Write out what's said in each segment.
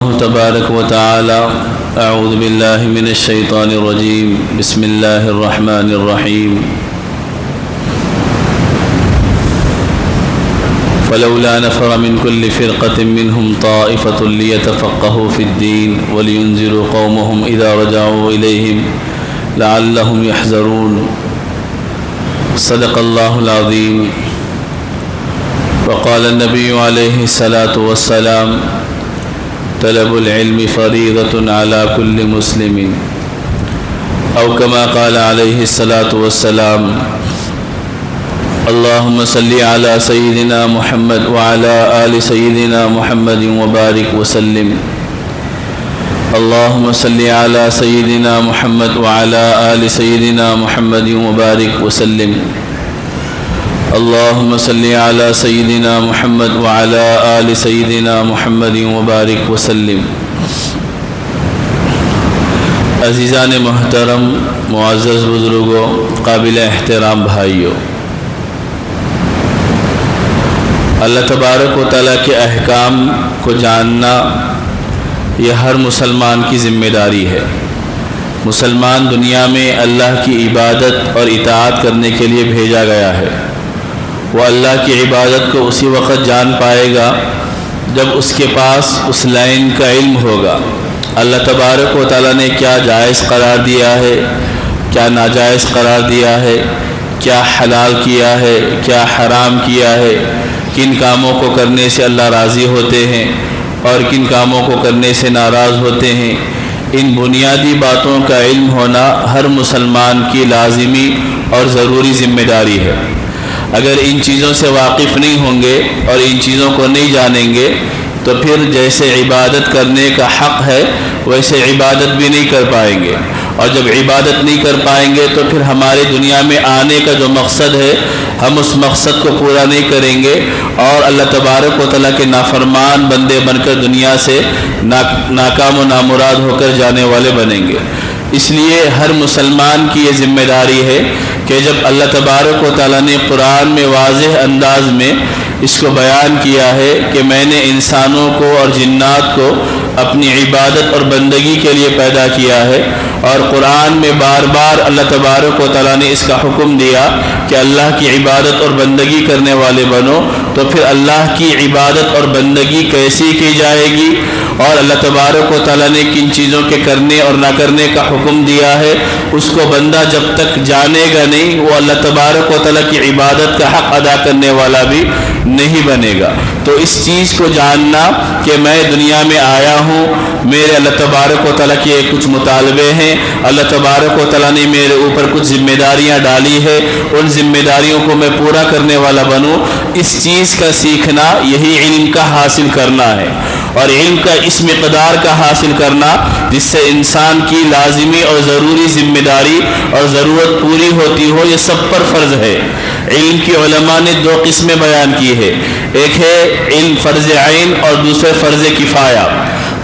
تبارك وتعالى. أعوذ بالله من الشيطان الرجيم. بسم الله الرحمن الرحيم. فلولا نفر من كل فرقة منهم طائفة ليتفقهوا في الدين ولينذروا قومهم إذا رجعوا إليهم لعلهم يحذرون. صدق الله العظيم. وقال النبي عليه الصلاة والسلام: طلب العلم فريضة على كل مسلم، أو كما قال عليه الصلاة والسلام: اللهم صل على سيدنا محمد وعلى آل سيدنا محمد وبارك وسلم. اللهم صل على سيدنا محمد وعلى آل سيدنا محمد وبارك وسلم. اللهم صل على سيدنا محمد وعلى آل سيدنا محمد وبارك وسلم. عزیزان محترم، معزز بزرگوں، قابل احترام بھائیوں، اللہ تبارک و تعالیٰ کے احکام کو جاننا یہ ہر مسلمان کی ذمہ داری ہے. مسلمان دنیا میں اللہ کی عبادت اور اطاعت کرنے کے لیے بھیجا گیا ہے. وہ اللہ کی عبادت کو اسی وقت جان پائے گا جب اس کے پاس اس لائن کا علم ہوگا. اللہ تبارک و تعالیٰ نے کیا جائز قرار دیا ہے، کیا ناجائز قرار دیا ہے، کیا حلال کیا ہے، کیا حرام کیا ہے، کن کاموں کو کرنے سے اللہ راضی ہوتے ہیں اور کن کاموں کو کرنے سے ناراض ہوتے ہیں. ان بنیادی باتوں کا علم ہونا ہر مسلمان کی لازمی اور ضروری ذمہ داری ہے. اگر ان چیزوں سے واقف نہیں ہوں گے اور ان چیزوں کو نہیں جانیں گے تو پھر جیسے عبادت کرنے کا حق ہے ویسے عبادت بھی نہیں کر پائیں گے، اور جب عبادت نہیں کر پائیں گے تو پھر ہمارے دنیا میں آنے کا جو مقصد ہے ہم اس مقصد کو پورا نہیں کریں گے اور اللہ تبارک و تعالیٰ کے نافرمان بندے بن کر دنیا سے ناکام و نامراد ہو کر جانے والے بنیں گے. اس لیے ہر مسلمان کی یہ ذمہ داری ہے کہ جب اللہ تبارک و تعالیٰ نے قرآن میں واضح انداز میں اس کو بیان کیا ہے کہ میں نے انسانوں کو اور جنات کو اپنی عبادت اور بندگی کے لیے پیدا کیا ہے، اور قرآن میں بار بار اللہ تبارک و تعالیٰ نے اس کا حکم دیا کہ اللہ کی عبادت اور بندگی کرنے والے بنو، تو پھر اللہ کی عبادت اور بندگی کیسی کی جائے گی اور اللہ تبارک و تعالیٰ نے کن چیزوں کے کرنے اور نہ کرنے کا حکم دیا ہے اس کو بندہ جب تک جانے گا نہیں وہ اللہ تبارک و تعالیٰ کی عبادت کا حق ادا کرنے والا بھی نہیں بنے گا. تو اس چیز کو جاننا کہ میں دنیا میں آیا ہوں، میرے اللہ تبارک و تعالیٰ کے کچھ مطالبے ہیں، اللہ تبارک و تعالیٰ نے میرے اوپر کچھ ذمہ داریاں ڈالی ہے، ان ذمہ داریوں کو میں پورا کرنے والا بنوں، اس چیز کا سیکھنا یہی علم کا حاصل کرنا ہے. اور علم کا اس مقدار کا حاصل کرنا جس سے انسان کی لازمی اور ضروری ذمہ داری اور ضرورت پوری ہوتی ہو، یہ سب پر فرض ہے. علم کی علماء نے دو قسمیں بیان کی ہے، ایک ہے علم فرض عین اور دوسرے فرض کفایہ.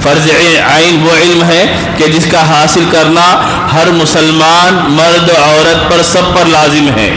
فرض عین وہ علم ہے کہ جس کا حاصل کرنا ہر مسلمان مرد عورت پر سب پر لازم ہے.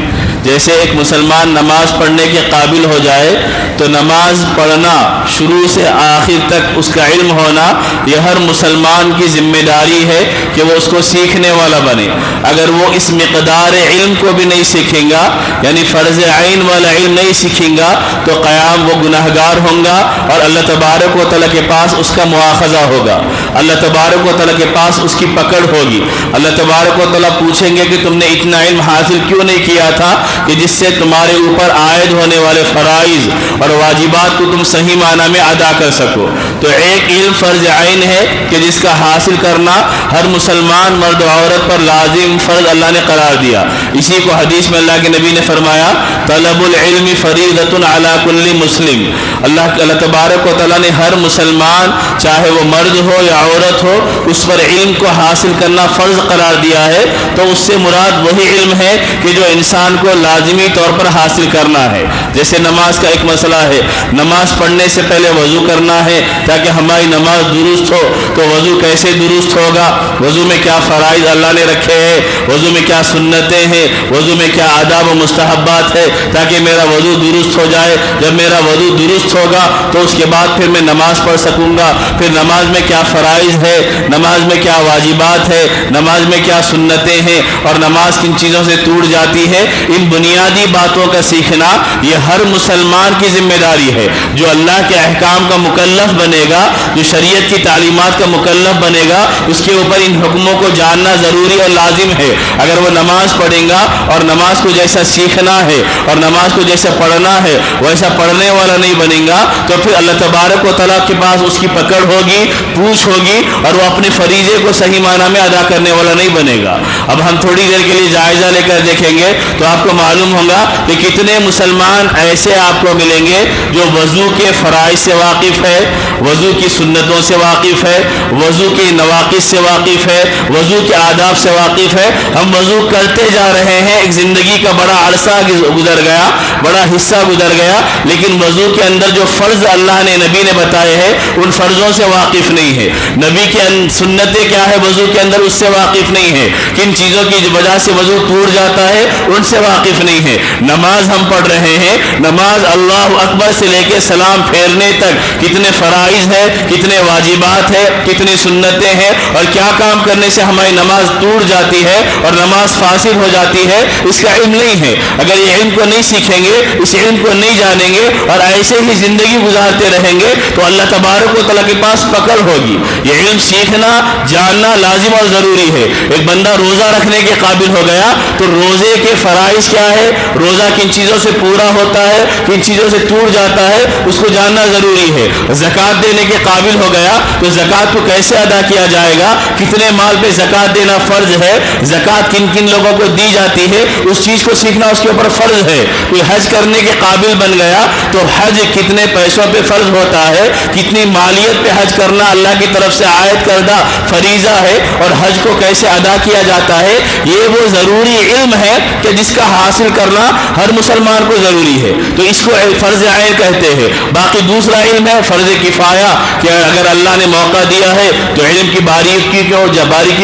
جیسے ایک مسلمان نماز پڑھنے کے قابل ہو جائے تو نماز پڑھنا شروع سے آخر تک اس کا علم ہونا یہ ہر مسلمان کی ذمہ داری ہے کہ وہ اس کو سیکھنے والا بنے. اگر وہ اس مقدار علم کو بھی نہیں سیکھیں گا، یعنی فرض عین والا علم نہیں سیکھیں گا، تو قیام وہ گناہگار ہوں گا اور اللہ تبارک و تعالیٰ کے پاس اس کا مواخذہ ہوگا، اللہ تبارک و تعالیٰ کے پاس اس کی پکڑ ہوگی. اللہ تبارک و تعالیٰ پوچھیں گے کہ تم نے اتنا علم حاصل کیوں نہیں کیا تھا کہ جس سے تمہارے اوپر عائد ہونے والے فرائض اور واجبات کو تم صحیح معنی میں ادا کر سکو. تو ایک علم فرض عین ہے کہ جس کا حاصل کرنا ہر مسلمان مرد و عورت پر لازم فرض اللہ نے قرار دیا. اسی کو حدیث میں اللہ کے نبی نے فرمایا: طلب العلم فریضۃ علی کل مسلم. اللہ تبارک و تعالیٰ نے ہر مسلمان چاہے وہ مرد ہو یا عورت ہو اس پر علم کو حاصل کرنا فرض قرار دیا ہے، تو اس سے مراد وہی علم ہے کہ جو انسان کو لازمی طور پر حاصل کرنا ہے۔ جیسے نماز کا ایک مسئلہ ہے، نماز پڑھنے سے پہلے وضو کرنا ہے تاکہ ہماری نماز درست ہو، تو وضو کیسے درست ہوگا، وضو میں کیا فرائض اللہ نے رکھے ہیں، وضو میں کیا سنتیں ہیں، وضو میں کیا آداب و مستحبات ہے تاکہ میرا وضو درست ہو جائے۔ جب میرا وضو درست ہوگا تو اس کے بعد پھر میں نماز پڑھ سکوں گا۔ پھر نماز میں کیا فرائض ہے، نماز میں کیا واجبات ہے، نماز میں کیا سنتیں ہیں اور نماز کن چیزوں سے ٹوٹ جاتی ہے، ان بنیادی باتوں کا سیکھنا یہ ہر مسلمان کی ذمہ داری ہے۔ جو اللہ کے احکام کا مکلف بنے گا، جو شریعت کی تعلیمات کا مکلف بنے گا، اس کے اوپر ان حکموں کو جاننا ضروری اور لازم ہے۔ اگر وہ نماز پڑھے گا اور نماز کو جیسا سیکھنا ہے اور نماز کو جیسا پڑھنا ہے ویسا پڑھنے والا نہیں بنے گا، تو پھر اللہ تبارک و تعالیٰ کے پاس اس کی پکڑ ہوگی، پوچھ ہوگی، اور وہ اپنے فریضے کو صحیح معنی میں ادا کرنے والا نہیں بنے گا۔ اب ہم تھوڑی دیر کے لیے جائزہ لے کر دیکھیں گے تو آپ کو معلوم ہوگا کہ کتنے مسلمان ایسے آپ کو ملیں گے جو وضو کے فرائض سے واقف ہے، وضو کی سنتوں سے واقف ہے، وضو کی نواقص سے واقف ہے، وضو کے آداب سے واقف ہے۔ ہم وضو کرتے جا رہے ہیں، ایک زندگی کا بڑا عرصہ گزر گیا، بڑا حصہ گزر گیا، لیکن وضو کے اندر جو فرض اللہ نے نبی نے بتائے ہیں ان فرضوں سے واقف نہیں ہے۔ نبی کی سنتیں کیا ہے وضو کے اندر اس سے واقف نہیں ہے۔ کن چیزوں کی وجہ سے وضو ٹوٹ جاتا ہے ان سے واقف نہیں ہے۔ نماز ہم پڑھ رہے ہیں، نماز اللہ اکبر سے لے کے سلام پھیرنے تک کتنے فرائض ہے، کتنے واجبات ہے، کتنی سنتیں ہیں، اور کیا کام کرنے سے ہماری نماز ٹوٹ جاتی ہے اور نماز فاسد ہو جاتی ہے، اس کا علم نہیں ہے۔ اگر یہ علم کو نہیں سیکھیں گے، اس علم کو نہیں جانیں گے اور ایسے ہی زندگی گزارتے رہیں گے تو اللہ تبارک و تعالیٰ کے پاس پکڑ ہوگی۔ یہ علم سیکھنا جاننا لازم اور ضروری ہے۔ ایک بندہ روزہ رکھنے کے قابل ہو گیا تو روزے کے فرائض کیا ہے، روزہ کن چیزوں سے پورا ہوتا ہے، کن چیزوں سے ٹوٹ جاتا ہے، اس کو جاننا ضروری ہے۔ زکوٰۃ دینے کے قابل ہو گیا تو زکوٰۃ کو کیسے ادا کیا جائے گا، کتنے مال پہ زکوٰۃ دینا فرض ہے، زکوٰۃ کن کن لوگوں کو دی جاتی ہے، اس چیز کو سیکھنا اس کے اوپر فرض ہے۔ کوئی حج کرنے کے قابل بن گیا تو حج کتنے پیسوں پہ فرض ہوتا ہے، کتنی مالیت پہ حج کرنا اللہ کی طرف سے عائد کردہ فریضہ ہے، اور حج کو کیسے ادا کیا جاتا ہے، یہ وہ ضروری علم ہے کہ جس کا حاصل کرنا ہر مسلمان کو ضروری ہے۔ تو اس کو فرض عین کہتے ہیں۔ باقی دوسرا علم ہے فرض کفایہ، کہ اگر اللہ نے موقع دیا ہے تو علم کی باریکی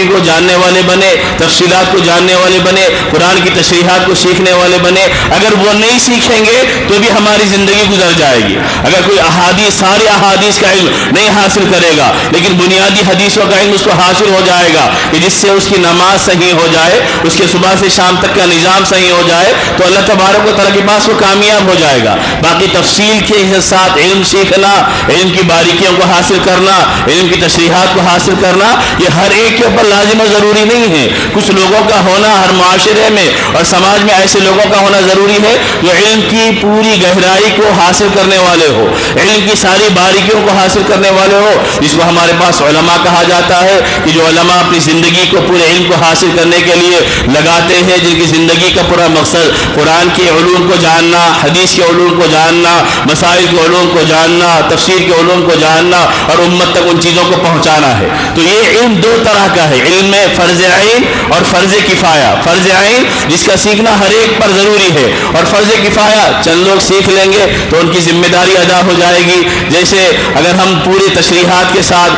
کو جاننے والے بنے، تفصیلات کو جاننے والے بنے، قرآن کی تشریحات کو سیکھنے والے بنے۔ اگر وہ نہیں سیکھیں گے تو بھی ہماری زندگی گزر جائے گی۔ اگر کوئی ساری احادیث کا علم نہیں حاصل کرے گا لیکن بنیادی حدیثوں کا علم اس کو حاصل ہو جائے گا کہ جس سے اس کی نماز صحیح ہو جائے، اس کے صبح سے شام تک کا نظام صحیح ہو جائے، تو اللہ تبارک و تعالیٰ کے پاس وہ کامیاب ہو جائے گا۔ باقی تفصیل کے ساتھ علم سیکھنا، علم کی باریکیوں کو حاصل کرنا، علم کی تشریحات کو حاصل کرنا، یہ ہر ایک کے اوپر لازم اور ضروری نہیں ہے۔ کچھ لوگوں کا ہونا ہر معاشرے میں اور سماج میں ایسے لوگوں کا ہونا ضروری ہے جو علم کی پوری گہرائی کو حاصل کرنے والے ہو، علم کی ساری باریکیوں کو حاصل کرنے والے ہو، جس کو ہمارے پاس علماء کہا جاتا ہے کہ جو علماء اپنی زندگی کو پورے علم کو حاصل کرنے کے لیے لگاتے ہیں، جن کی زندگی کا پورا مقصد قرآن کے علوم کو جاننا، حدیث کے علوم کو جاننا، مسائل کے علوم کو جاننا، تفسیر کے علوم کو جاننا اور امت تک ان چیزوں کو پہنچانا ہے۔ تو یہ علم دو طرح کا ہے، علم میں فرض عین اور فرض کفایہ۔ فرض عین جس کا سیکھنا ہر ایک پر ضروری ہے، اور فرض کفایہ چند لوگ سیکھ لیں گے تو ان کی ذمہ داری ادا ہو جائے گی۔ جیسے اگر ہم پوری تشریحات کے ساتھ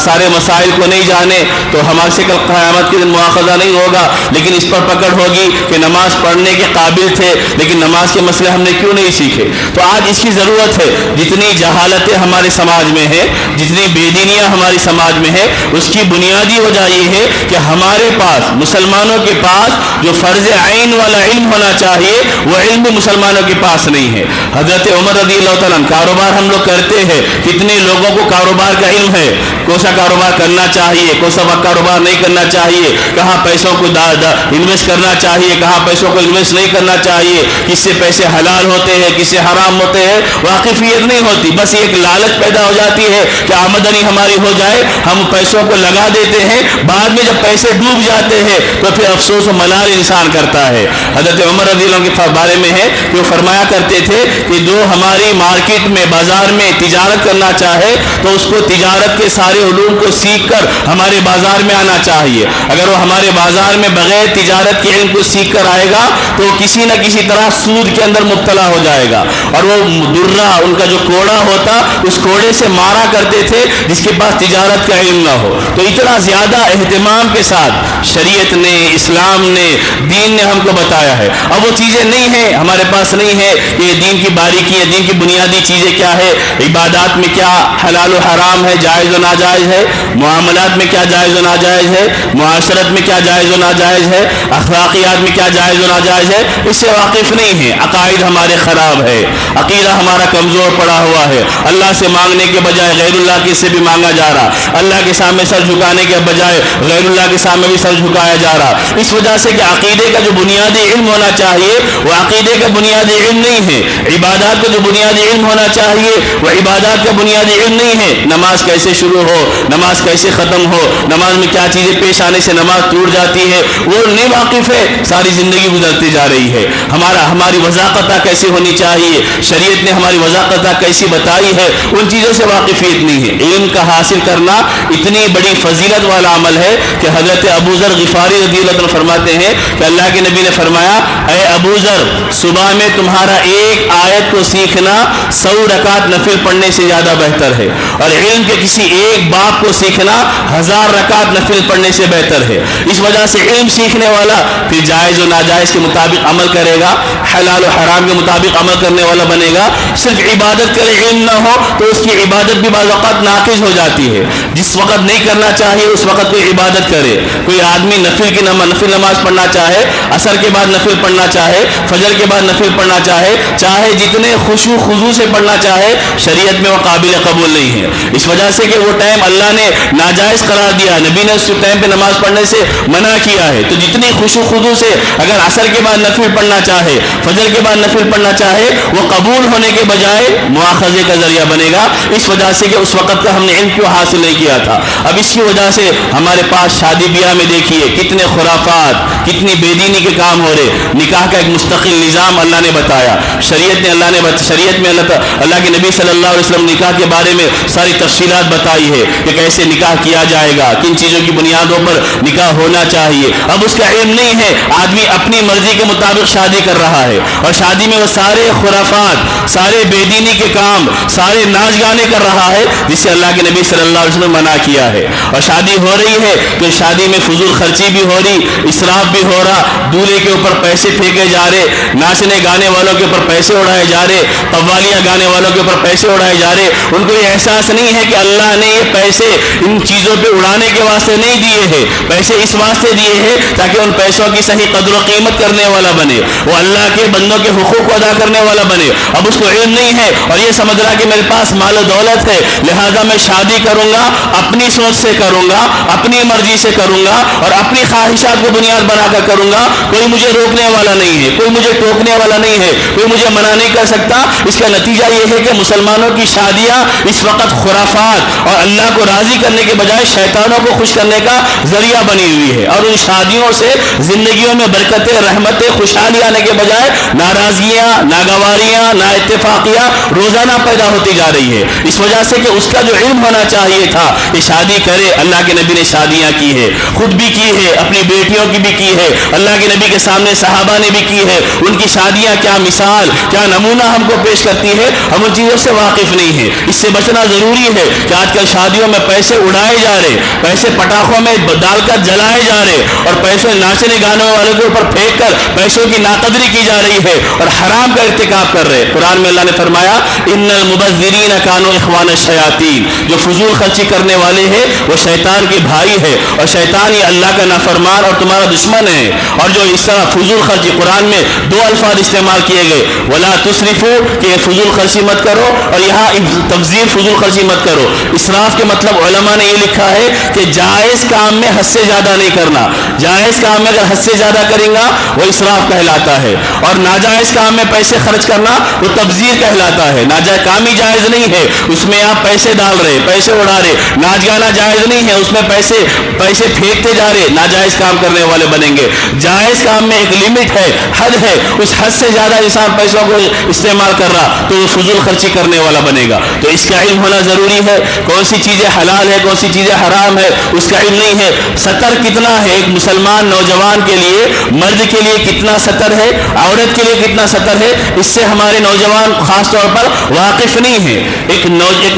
سارے مسائل کو نہیں جانے تو ہمارے سے کل قیامت کے دن مواخذہ نہیں ہوگا، لیکن اس پر پکڑ ہوگی کہ نماز پڑھنے کے قابل تھے لیکن نماز کے مسئلے ہم نے کیوں نہیں سیکھے۔ تو آج اس کی ضرورت ہے، جتنی جہالتیں ہمارے سماج میں ہیں، جتنی بے دینیاں ہماری سماج میں ہے، اس کی بنیادی وجہ یہ ہے کہ ہمارے پاس مسلمانوں کے پاس جو فرض عین والا علم ہونا چاہیے وہ علم بھی مسلمانوں کے پاس نہیں ہے۔ حضرت عمر رضی اللہ تعالیٰ عنہ، کاروبار ہم لوگ کرتے ہیں، کتنے لوگوں کو کاروبار کا علم ہے، کون سا کاروبار کرنا چاہیے، کون سا کاروبار نہیں کرنا چاہیے، کہاں پیسوں کو انویسٹ کرنا چاہیے، کہاں پیسوں کو انویسٹ نہیں کرنا چاہیے، کس سے پیسے حلال ہوتے ہیں کس سے حرام ہوتے ہیں، واقفیت نہیں ہوتی۔ بس ایک لالچ پیدا ہو جاتی ہے کہ آمدنی ہماری ہو جائے، ہم پیسوں کو لگا دیتے ہیں، بعد میں جب پیسے ڈوب جاتے ہیں تو پھر افسوس و ملال انسان کرتا ہے۔ حضرت عمر رضی اللہ عنہ کے بارے میں ہے کہ وہ فرمایا کرتے تھے کہ جو ہماری مارکیٹ میں بازار میں تجارت کرنا چاہے تو اس کو تجارت تجارت کے سارے علوم کو سیکھ کر ہمارے بازار میں آنا چاہیے. اگر وہ ہمارے بازار میں بغیر تجارت کے علم کو سیکھ کر آئے گا تو وہ کسی نہ کسی طرح سود کے اندر مبتلا ہو جائے گا. اور وہ درہ ان کا جو کوڑا ہوتا اس کوڑے سے مارا کرتے تھے جس کے پاس تجارت کا علم نہ ہو. تو اتنا زیادہ اہتمام کے ساتھ شریعت نے، اسلام نے، دین نے ہم کو بتایا ہے. اب وہ چیزیں نہیں ہیں، ہمارے پاس نہیں ہے کہ یہ دین کی باریکی ہے، دین کی بنیادی چیزیں کیا ہے، عبادات میں کیا حلال و حرام ہے، جائز و ناجائز ہے، معاملات میں کیا جائز و ناجائز ہے، معاشرت میں کیا جائز و ناجائز ہے، اخلاقیات میں کیا جائز و ناجائز ہے، اس سے واقف نہیں ہے. عقائد ہمارے خراب ہے، عقیدہ ہمارا کمزور پڑا ہوا ہے. اللہ سے مانگنے کے بجائے غیر اللہ کے سے بھی مانگا جا رہا، اللہ کے سامنے سر جھکانے کے بجائے غیر اللہ کے سامنے بھی سر جھکایا جا رہا. اس وجہ سے کہ عقیدے کا جو بنیادی علم ہونا چاہیے وہ عقیدے کا بنیادی علم نہیں ہے. عبادات کا جو بنیادی علم ہونا چاہیے وہ عبادات کا بنیادی علم نہیں ہے. نماز کیسے شروع ہو، نماز کیسے ختم ہو، نماز میں کیا چیزیں پیش آنے سے نماز ٹوٹ جاتی ہے، وہ نہیں واقف ہے. ساری زندگی گزرتی جا رہی ہے. ہماری وضاقتہ کیسی ہونی چاہیے، شریعت نے ہماری وضاقتہ کیسی بتائی ہے، ان چیزوں سے واقفیت نہیں ہے. علم کا حاصل کرنا اتنی بڑی فضیلت والا عمل ہے کہ حضرت ابو ذر غفاری رضی اللہ عنہ فرماتے ہیں کہ اللہ کے نبی نے فرمایا، اے ابو ذر، صبح میں تمہارا ایک آیت کو سیکھنا 100 رکعت نفل پڑھنے سے زیادہ بہتر ہے، اور علم کے کسی ایک باب کو سیکھنا 1000 رکعت نفل پڑھنے سے بہتر ہے. اس وجہ سے علم سیکھنے والا پھر جائز و ناجائز کے مطابق عمل کرے گا، حلال و حرام کے مطابق عمل کرنے والا بنے گا. صرف عبادت کرے علم نہ ہو تو اس کی عبادت بھی بعض اوقات ناقص ہو جاتی ہے. جس وقت نہیں کرنا چاہیے اس وقت کوئی عبادت کرے. کوئی آدمی نفل نماز پڑھنا چاہے، عصر کے بعد نفل پڑھنا چاہے، فجر کے بعد نفل پڑھنا چاہے جتنے خشوع خضوع سے پڑھنا چاہے، شریعت میں وہ قابل قبول نہیں ہے. اس وجہ سے کہ وہ ٹائم اللہ نے ناجائز قرار دیا، نبی نے اس ٹائم پہ نماز پڑھنے سے منع کیا ہے. تو جتنی خشوع خضوع سے اگر عصر کے بعد نفل پڑھنا چاہے، فجر کے بعد نفل پڑھنا چاہے، وہ قبول ہونے کے بجائے مواخذے کا ذریعہ بنے گا. اس وجہ سے کہ اس وقت کا ہم نے علم کیوں حاصل نہیں کیا تھا. اب اس کی وجہ سے ہمارے پاس شادی بیاہ میں دیکھیے کتنے خرافات، کتنی بے دینی کے کام ہو رہے. نکاح کا ایک مستقل نظام اللہ نے بتایا، شریعت میں اللہ کے نبی صلی اللہ علیہ وسلم نکاح کے بارے میں ساری تفصیلات بتائی ہے کہ کیسے نکاح کیا جائے گا، کن چیزوں کی بنیادوں پر نکاح ہونا چاہیے. اب اس کا علم نہیں ہے، آدمی اپنی مرضی کے مطابق شادی کر رہا ہے، اور شادی میں وہ سارے خرافات، سارے بے دینی کے کام، سارے ناچ گانے کر رہا ہے جس سے اللہ کے نبی صلی اللہ علیہ وسلم منع کیا ہے. اور شادی ہو رہی ہے تو شادی میں فضول خرچی بھی ہو رہی، اسراف بھی ہو رہا، دولہے کے اوپر پیسے پھینکے جا رہے، ناچنے گانے والوں کے اوپر پیسے اڑائے جا رہے، قوالیاں گانے والوں کے اوپر پیسے اڑائے جا رہے. ان کو یہ احساس نہیں ہے کہ اللہ نے یہ پیسے ان چیزوں پہ اڑانے کے واسطے نہیں دیے ہیں، پیسے اس واسطے دیے ہیں تاکہ ان پیسوں کی صحیح قدر و قیمت کرنے والا بنے، وہ اللہ کے بندوں کے حقوق کو ادا کرنے والا بنے. اب اس کو علم نہیں ہے اور یہ سمجھ رہا کہ میرے پاس مال و دولت ہے، لہذا میں شادی کروں گا، اپنی سوچ سے کروں گا، اپنی مرضی سے کروں گا اور اپنی خواہشات کو بنیاد بنا کر کروں گا. کوئی مجھے روکنے والا نہیں ہے، کوئی مجھے ٹوکنے والا نہیں ہے، کوئی مجھے منع نہیں کر سکتا. اس کا نتیجہ یہ ہے کہ مسلمانوں کی شادیاں اس وقت خرافات اور اللہ کو راضی کرنے کے بجائے شیطانوں کو خوش کرنے کا ذریعہ بنی ہوئی ہے. اور ان شادیوں سے زندگیوں میں برکتیں، رحمتیں، خوشحالی آنے کے بجائے ناراضگیاں، ناگواریاں، نا اتفاقیاں روزانہ پیدا ہوتی جا رہی ہے. اس وجہ سے کہ اس کا جو علم ہونا چاہیے تھا کہ شادی کرے، اللہ کے نبی نے شادیاں کی ہے، خود بھی کی ہے، اپنی بیٹیوں کی بھی کی ہے، اللہ کے نبی کے سامنے صحابہ نے بھی کی ہے. ان کی شادیاں کیا مثال، کیا نمونہ ہم کو پیش کرتی ہے، ہم ان چیزوں سے واقف نہیں ہیں. اس سے بچنا ضروری ہے کہ آج کل شادیوں میں پیسے اڑائے جا رہے، پیسے پٹاخوں میں ڈال کر جلائے جا رہے اور پیسے ناچنے گانے والوں کے اوپر پھینک کر پیسوں کی ناقدری کی جا رہی ہے اور حرام کا ارتکاب کر رہے. قرآن میں اللہ نے فرمایا ان المبذرین کانوا اخوان الشیاطین، جو فضول خرچی کرنے والے ہیں وہ شیطان کے بھائی ہے، اور شیطان یہ اللہ کا نافرمان اور تمہارا دشمن ہے. اور جو اس طرح فضول خرچی، قرآن میں 2 الفاظ استعمال کیے گئے، ولا تسرفوا کہ فضول خرچی مت کرو، اور یہاں تبذیر، فضول خرچی مت کرو. اسراف کے مطلب علماء نے یہ لکھا ہے کہ جائز کام میں حد سے زیادہ نہیں کرنا. جائز کام میں اگر حد سے زیادہ کریں گا وہ اسراف کہلاتا ہے، اور ناجائز کام میں پیسے خرچ کرنا وہ تبذیر کہلاتا ہے. ناجائز کام ہی جائز نہیں ہے، اس میں آپ پیسے ڈال رہے، پیسے اڑا رہے. ناچ گانا جائز نہیں ہے، اس میں پیسے پھینکتے جا رہے، ناجائز کام کرنے والے بنیں گے. جائز کام میں ایک لمٹ ہے، حد ہے، اس حد سے زیادہ انسان پیسوں کو استعمال کر رہا تو وہ فضول خرچی کرنے والا بنے گا. تو اس کا علم ہونا ضروری ہے. کون سی چیزیں حلال ہے کون سی چیزیں حرام ہے اس کا علم نہیں ہے. سطر کتنا ہے ایک مسلمان نوجوان کے لیے, مرد کے لیے کتنا سطر ہے, عورت کے لیے کتنا سطر ہے, اس سے ہمارے نوجوان خاص طور پر واقف نہیں ہے. ایک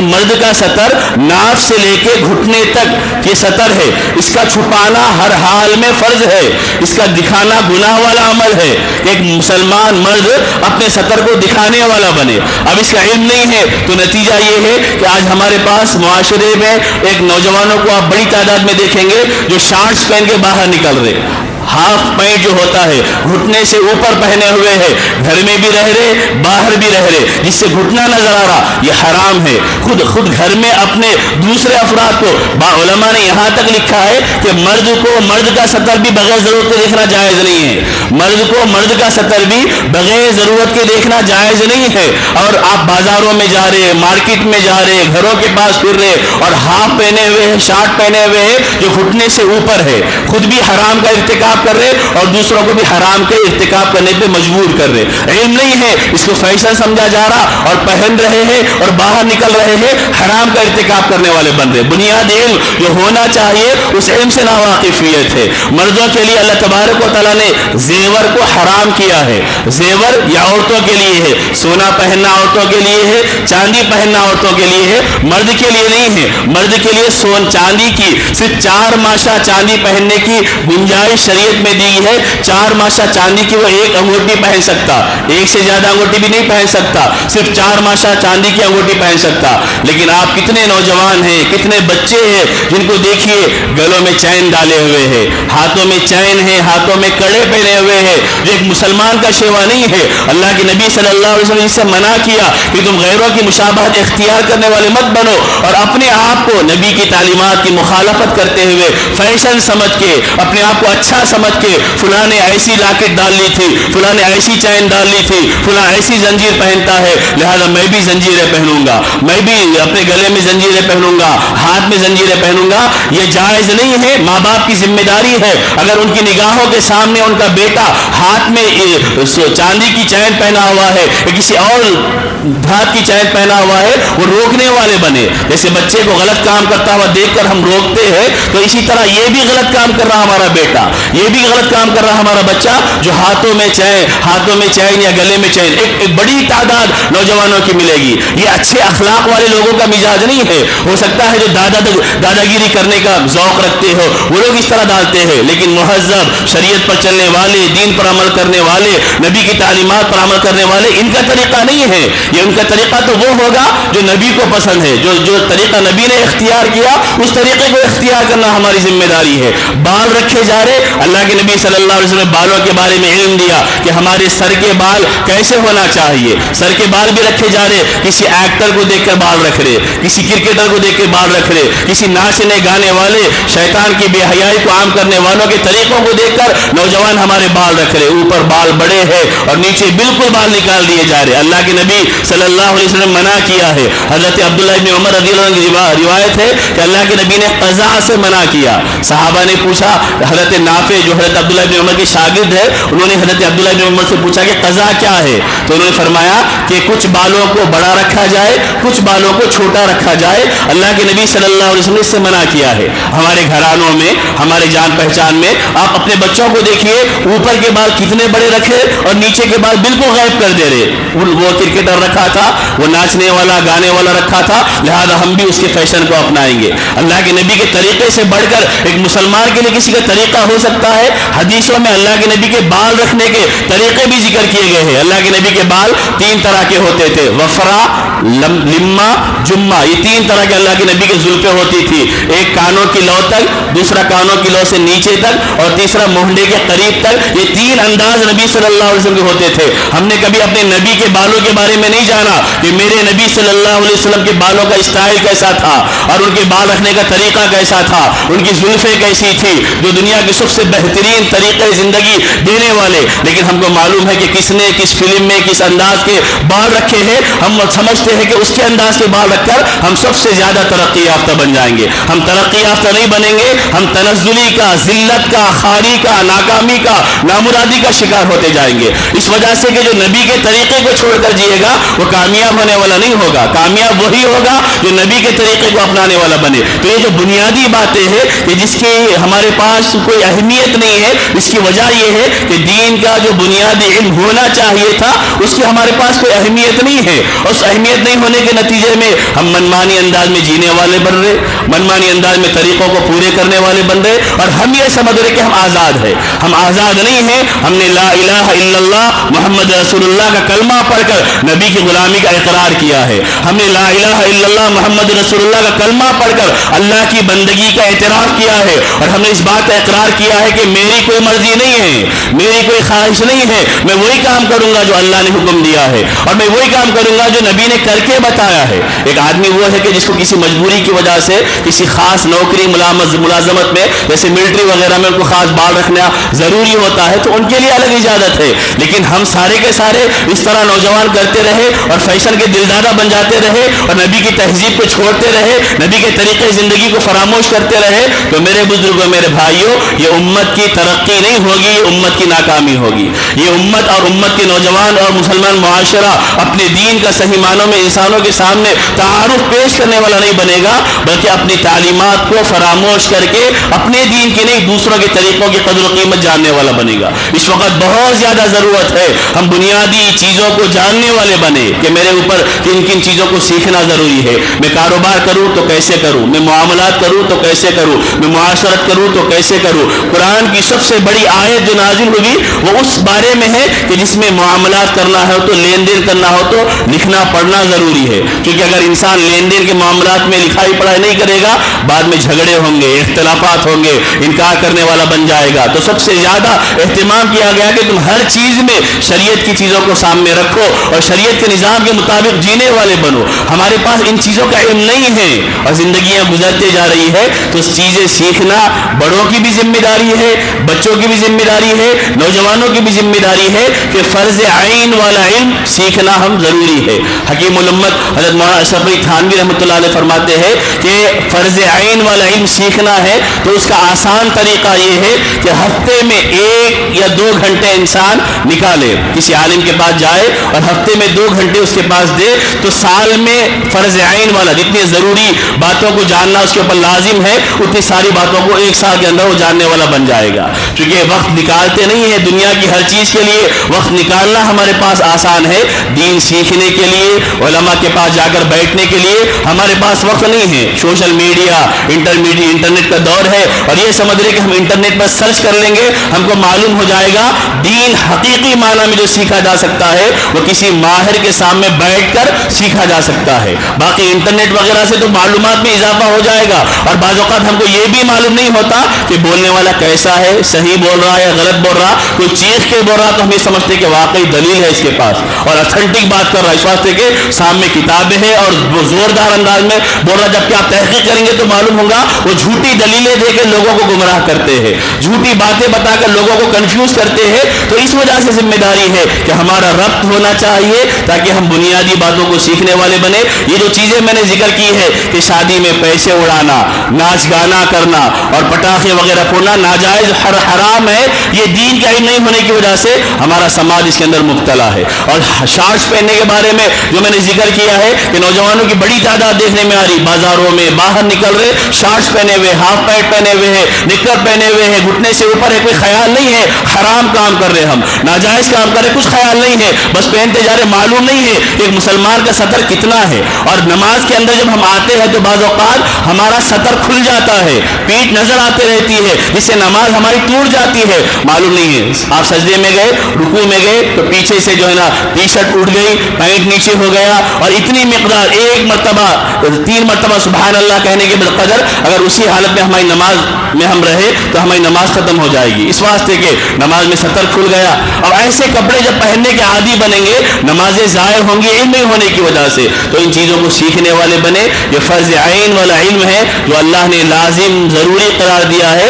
مرد کا سطر ناف سے لے کے گھٹنے تک یہ سطر ہے, اس کا چھپانا ہر حال میں فرض ہے, اس کا دکھانا گناہ والا عمل ہے. ایک مسلمان مرد اپنے سطر کو دکھانے والا بنے. اب اس کا علم نہیں ہے تو نتیجہ یہ ہے کہ آج ہمارے پاس معاشرے میں ایک نوجوانوں کو آپ بڑی تعداد میں دیکھیں گے جو شارٹس پہن کے باہر نکل رہے, ہاف پینٹ جو ہوتا ہے گھٹنے سے اوپر پہنے ہوئے ہے, گھر میں بھی رہ رہے باہر بھی رہ رہے, جس سے گھٹنا نظر آ رہا, یہ حرام ہے. خود گھر میں اپنے دوسرے افراد کو علماء نے یہاں تک لکھا ہے کہ مرد کا سطر بھی بغیر ضرورت کے دیکھنا جائز نہیں ہے. مرد کا سطر بھی بغیر ضرورت کے دیکھنا جائز نہیں ہے. اور آپ بازاروں میں جا رہے, مارکیٹ میں جا رہے, گھروں کے پاس پھر رہے اور ہاف پہنے ہوئے ہیں, شارٹ پہنے ہوئے ہیں جو گھٹنے سے اوپر ہے, خود بھی حرام کا ارتکاب کر رہے اور دوسروں کو بھی حرام کے ارتکاب کرنے پہ مجبور کر رہے. علم نہیں ہے, اس کو فیشن سمجھا جا رہا اور پہن رہے ہیں اور باہر نکل رہے ہیں, حرام کا ارتکاب کرنے والے بن رہے. بنیاد علم جو ہونا چاہیے اس علم سے ناواقفیت ہے. مردوں کے لیے اللہ تبارک و تعالیٰ نے زیور کو حرام کیا ہے. زیور یا عورتوں کے لیے ہے, سونا پہننا عورتوں کے لیے ہے, چاندی پہننا عورتوں کے لیے ہے, مرد کے لیے نہیں ہے. مرد کے لیے چاندی کی صرف 4 ماشا چاندی پہننے کی گنجائش شریعت میں دی ہے. 4 ماشا چاندی کی وہ ایک انگوٹھی پہن سکتا, ایک سے زیادہ انگوٹھی بھی نہیں پہن سکتا, صرف 4 ماشا چاندی کی انگوٹھی پہن سکتا. لیکن آپ کتنے نوجوان ہیں, کتنے بچے ہیں جن کو دیکھیے گلوں میں چین ڈالے ہوئے ہیں, ہاتھوں میں چین ہے, ہاتھوں میں کڑے پہنے ہوئے ہیں, جو ایک مسلمان کا شیوا نہیں ہے. اللہ کے نبی صلی اللہ علیہ وسلم نے اس سے منع کیا کہ تم غیروں کی مشابہت اختیار کرنے والے مت بنو اور اپنے آپ کو نبی کی تعلیمات کی مخالفت کرتے ہوئے فیشن سمجھ کے, اپنے آپ کو اچھا سمجھ کے, فلاں نے ایسی لاکٹ ڈال لی تھی, فلاں نے ایسی چین ڈال لی تھی, فلاں ایسی زنجیر پہنتا ہے لہذا میں بھی زنجیریں پہنوں گا, میں بھی اپنے گلے میں زنجیریں پہنوں گا, ہاتھ میں زنجیریں پہنوں گا. یہ جائز نہیں ہے. ماں باپ کی ذمہ داری ہے اگر ان کی نگاہوں کے سامنے ان کا بیٹا ہاتھ میں چاندی کی چین پہنا ہوا ہے یا کسی اور دھات کی چین پہنا ہوا ہے, وہ روکنے والے بنے. جیسے بچے کو غلط کام کرتا ہوا دیکھ کر ہم روکتے ہیں تو اسی طرح یہ بھی غلط کام کر رہا ہمارا بیٹا, یہ بھی غلط کام کر رہا ہمارا بچہ جو ہاتھوں میں چین یا گلے میں چین. ایک بڑی تعداد نوجوانوں کی ملے گی. یہ اچھے اخلاق والے لوگوں کا مزاج نہیں ہے. ہو سکتا ہے جو دادا گیری کرنے کا ذوق رکھتے ہو وہ لوگ اس طرح ڈالتے ہیں, لیکن مہذب شریعت پر چلنے والے, دین پر عمل کرنے والے, نبی کی تعلیمات پر عمل کرنے والے, ان کا طریقہ نہیں ہے. یہ ان کا طریقہ تو وہ ہوگا جو نبی کو پسند ہے, جو طریقہ نبی نے اختیار کیا اس طریقے کو اختیار کرنا ہماری ذمہ داری ہے. بال رکھے جا رہے, اللہ کے نبی صلی اللہ علیہ وسلم نے بالوں کے بارے میں علم دیا کہ ہمارے سر کے بال کیسے ہونا چاہیے. سر کے بال بھی رکھے جا رہے, کسی ایکٹر کو دیکھ کر بال رکھ رہے, کسی کرکٹر کو دیکھ کے بال رکھ رہے, کسی ناچنے گانے والے شیطان کی بے حیائی کو عام کرنے والوں کے طریقوں کو دیکھ کر نوجوان ہمارے بال رکھ رہے. اوپر بال بڑے ہیں اور نیچے بالکل بال نکال دیے جا رہے. اللہ کے نبی صلی اللہ علیہ وسلم منع کیا ہے. حضرت عبداللہ ابن عمر رضی اللہ عنہ کی روایت ہے کہ اللہ کے نبی نے قضا سے منع کیا. صحابہ نے پوچھا, حضرت نافع جو حضرت عبداللہ ابن عمر کے شاگرد ہے انہوں نے حضرت عبداللہ ابن عمر سے پوچھا کہ قضا کیا ہے, تو انہوں نے فرمایا کہ کچھ بالوں کو بڑا رکھا جائے, کچھ بالوں کو چھوٹا رکھا جائے. اللہ کے نبی صلی اللہ علیہ وسلم نے اس سے منع کیا ہے. ہمارے گھرانوں میں, ہمارے جان پہچان میں آپ اپنے بچوں کو دیکھیے اوپر کے بال کتنے بڑے رکھے اور نیچے کے بال بالکل غائب کر دے رہے. وہ کرکٹر رکھا تھا, وہ ناچنے والا گانے والا رکھا تھا, لہذا ہم بھی اس کے فیشن کو اپنائیں گے. اللہ کے نبی کے طریقے سے بڑھ کر ایک مسلمان کے لیے کسی کا طریقہ ہو سکتا ہے؟ حدیثوں میں اللہ کے نبی کے بال رکھنے کے طریقے بھی ذکر کیے گئے ہیں. اللہ کے نبی کے بال 3 طرح کے ہوتے تھے, وفرا, لما, جمہ. یہ 3 طرح کے اللہ کے نبی کے زلفیں ہوتی تھی. ایک کانوں کی لو تک, دوسرا کانوں کی لو سے نیچے تک اور تیسرا مونڈے کے قریب تک. یہ 3 انداز نبی صلی اللہ علیہ وسلم کے ہوتے تھے. ہم نے کبھی اپنے نبی کے بالوں کے بارے میں نہیں جانا کہ میرے نبی صلی اللہ علیہ وسلم کے بالوں کا اسٹائل کیسا تھا اور ان کے بال رکھنے کا طریقہ کیسا تھا, ان کی زلفیں کیسی تھی. جو دنیا کی سب سے بہترین طریقے زندگی دینے والے، لیکن ہم کو معلوم ہے کہ کس نے کس فلم میں کس انداز کے بال رکھے ہیں، ہم سمجھتے ہیں کہ اس کے انداز کے بال رکھ کر ہم سب سے زیادہ ترقی یافتہ بن جائیں گے۔ ہم ترقی یافتہ نہیں بنیں گے، ہم تنزلی کا، ذلت کا، خاری کا، ناکامی کا، نامرادی کا شکار ہوتے جائیں گے۔ اس وجہ سے کہ جو نبی کے طریقے کو چھوڑ کر جیے گا وہ کامیاب ہونے والا نہیں ہوگا، کامیاب وہی ہوگا جو نبی کے طریقے کو اپنانے والا بنے۔ تو یہ جو بنیادی باتیں ہیں کہ جس کی ہمارے پاس کوئی اہمیت نہیں ہے، اس کی وجہ یہ ہے کہ دین کا جو بنیادی علم ہونا چاہیے تھا اس کی ہمارے پاس کوئی اہمیت نہیں ہے۔ اس اہمیت نہیں ہونے کے نتیجے میں ہم منمانی انداز میں جینے والے بن رہے، منمانی انداز میں طریقوں کو پورے کرنے والے بن رہے، اور ہم یہ سمجھ رہے کہ ہم آزاد ہیں۔ ہم آزاد نہیں ہیں۔ ہم نے لا الہ الا اللہ محمد رسول اللہ کا کلمہ پڑھ کر نبی کی غلامی کا اقرار کیا ہے۔ ہم نے لا الہ الا اللہ محمد رسول اللہ کا کلمہ پڑھ کر اللہ کی بندگی کا اعتراف کیا ہے، اور ہم نے اس بات کا اقرار کیا ہے کہ میری کوئی مرضی نہیں ہے، میری کوئی خواہش نہیں ہے، میں وہی کام کروں گا جو اللہ نے حکم دیا ہے، اور میں وہی کام کروں گا جو نبی نے کر کے بتایا ہے۔ ایک آدمی وہ ہے کہ جس کو کسی مجبوری کی وجہ سے کسی خاص نوکری ملازمت میں، جیسے ملٹری وغیرہ میں ان کو خاص بال رکھنا ضروری ہوتا ہے، تو ان کے لیے الگ اجازت ہے، لیکن ہم سارے کے سارے اس طرح نوجوان کرتے رہے اور فیشن کے دلدادہ بن جاتے رہے اور نبی کی تہذیب کو چھوڑتے رہے، نبی کے طریقے زندگی کو فراموش کرتے رہے، تو میرے بزرگوں، میرے بھائیوں، یہ امت کی ترقی نہیں ہوگی، یہ امت کی ناکامی ہوگی۔ یہ امت اور امت کے نوجوان اور مسلمان معاشرہ اپنے دین کا صحیح معنوں میں انسانوں کے سامنے تعارف پیش کرنے والا نہیں بنے گا، بلکہ اپنی تعلیمات کو فراموش کر کے اپنے دین کی نہیں دوسروں کے طریقوں کی قدر و قیمت جاننے والا بنے گا۔ اس وقت بہت زیادہ ضرورت ہے ہم بنیادی چیزوں کو جاننے والے بنے کہ میرے اوپر کن کن چیزوں کو سیکھنا ضروری ہے۔ میں کاروبار کروں تو کیسے کروں، میں معاملات کروں تو کیسے کروں، میں معاشرت کروں تو کیسے کروں۔ قرآن کی سب سے بڑی آیت جو نازل ہوئی وہ اس بارے میں ہے کہ جس میں معاملات کرنا ہے تو لین دین کرنا ہو تو لکھنا پڑھنا ضروری ہے، کیونکہ اگر انسان لین دین کے معاملات میں لکھائی پڑھائی نہیں کرے گا، بعد میں جھگڑے ہوں گے، اختلافات ہوں گے، انکار کرنے والا بن جائے گا۔ تو سب سے زیادہ اہتمام کیا گیا کہ تم ہر چیز میں شریعت کی چیزوں کو سامنے رکھو اور شریعت کے نظام کے مطابق جینے والے بنو۔ ہمارے پاس ان چیزوں کا علم نہیں ہے اور زندگیاں گزرتے جا رہی ہے، تو چیزیں سیکھنا بڑوں کی بھی ذمہ داری ہے، بچوں کی بھی ذمہ داری ہے، نوجوانوں کی بھی ذمہ داری ہے کہ فرض عین والا علم سیکھنا ہم ضروری ہے۔ حکیم الامت حضرت مولانا اشرف علی تھانوی رحمۃ اللہ علیہ فرماتے ہیں کہ فرض عین والا علم سیکھنا ہے تو اس کا آسان طریقہ یہ ہے کہ ہفتے میں 1 یا 2 گھنٹے انسان نکالے، کسی عالم کے پاس جائے اور ہفتے میں 2 گھنٹے اس کے پاس دے، تو سال میں فرض عین والا جتنی ضروری باتوں کو جاننا اس کے اوپر لازم ہے، اتنی ساری باتوں کو 1 سال کے اندر وہ جاننے والا بن جائے گا۔ کیونکہ وقت نکالتے نہیں ہیں دنیا کی ہر چیز کے لیے، وقت نکالنا ہمارے پاس آسان ہے، دین سیکھنے کے لیے علماء کے پاس جا کر بیٹھنے کے لیے ہمارے پاس وقت نہیں ہے۔ سوشل میڈیا انٹرنیٹ کا دور ہے اور یہ سمجھ رہے کہ ہم انٹرنیٹ پر سرچ کر لیں گے ہم کو معلوم ہو جائے گا۔ دین حقیقی معنی میں جو سیکھا جا سکتا ہے وہ کسی ماہر کے سامنے بیٹھ کر سیکھا جا سکتا ہے۔ باقی انٹرنیٹ وغیرہ سے تو معلومات میں اضافہ ہو جائے گا، اور بعض اوقات ہم کو یہ بھی معلوم نہیں ہوتا کہ بولنے والا کیسا ہے، صحیح بول رہا ہے یا غلط بول رہا، کوئی چیخ کے بول رہا تو ہم یہ سمجھتے کہ واقعی دلیل ہے اس کے پاس اور اتھینٹک بات کر رہا ہے، اس واسطے کہ سامنے کتابیں ہیں اور وہ زوردار انداز میں بول رہا۔ جبکہ آپ تحقیق کریں گے تو معلوم ہوگا وہ جھوٹی دلیلیں دے کے لوگوں کو گمراہ کرتے ہیں، جھوٹی باتیں بتا کر لوگوں کو کنفیوز کرتے ہیں۔ تو اس وجہ سے ذمہ داری ہے کہ ہمارا ربط ہونا چاہیے تاکہ ہم بنیادی باتوں کو سیکھنے والے بنے۔ یہ جو چیزیں میں نے ذکر کی ہے کہ شادی میں پیسے اڑانا، ناچ گانا کرنا اور پٹاخے وغیرہ پھوڑنا ناجائز حرام ہے، یہ دین کا علم نہیں ہونے کی وجہ سے ہمارا سماج اس کے اندر مبتلا ہے۔ اور شارٹس پہننے کے بارے میں جو میں نے ذکر کیا ہے کہ نوجوانوں کی بڑی تعداد دیکھنے میں آ رہی، بازاروں میں باہر نکل رہے شارٹس پہنے ہوئے، ہاف پینٹ پہنے ہوئے ہیں، نکر پہنے ہوئے ہیں، گھٹنے سے اوپر ہے، کوئی خیال نہیں ہے، حرام کام کر رہے، ہم ناجائز کام کر رہے، کچھ خیال نہیں ہے، بس پہنتے جا رہے۔ معلوم نہیں ہے کہ ایک مسلمان کا سطر کتنا ہے، اور نماز کے اندر جب ہم آتے ہیں تو بعض اوقات ہمارا سطر کھل جاتا ہے، پیٹ نظر آتے رہتی ہے، جس سے نماز ہماری ٹوٹ جاتی ہے، معلوم نہیں ہے۔ آپ سجدے میں گئے، رکوع میں گئے تو پیچھے سے جو ہے نا ٹی شرٹ اٹھ گئی، پینٹ نیچے ہو گیا، اور اتنی مقدار 1 مرتبہ 3 مرتبہ سبحان اللہ کہنے کے بالقدر اگر اسی حالت میں ہماری نماز میں ہم رہے تو ہماری نماز ختم ہو جائے گی، اس واسطے کہ نماز میں سطر کھل گیا۔ اور ایسے کپڑے جب پہننے کے عادی بنیں گے نمازیں ضائع ہوں گی علم نہیں ہونے کی وجہ سے۔ تو ان چیزوں کو سیکھنے والے بنے، یہ فرض عین والا علم ہے جو اللہ نے لازم ضروری قرار دیا ہے،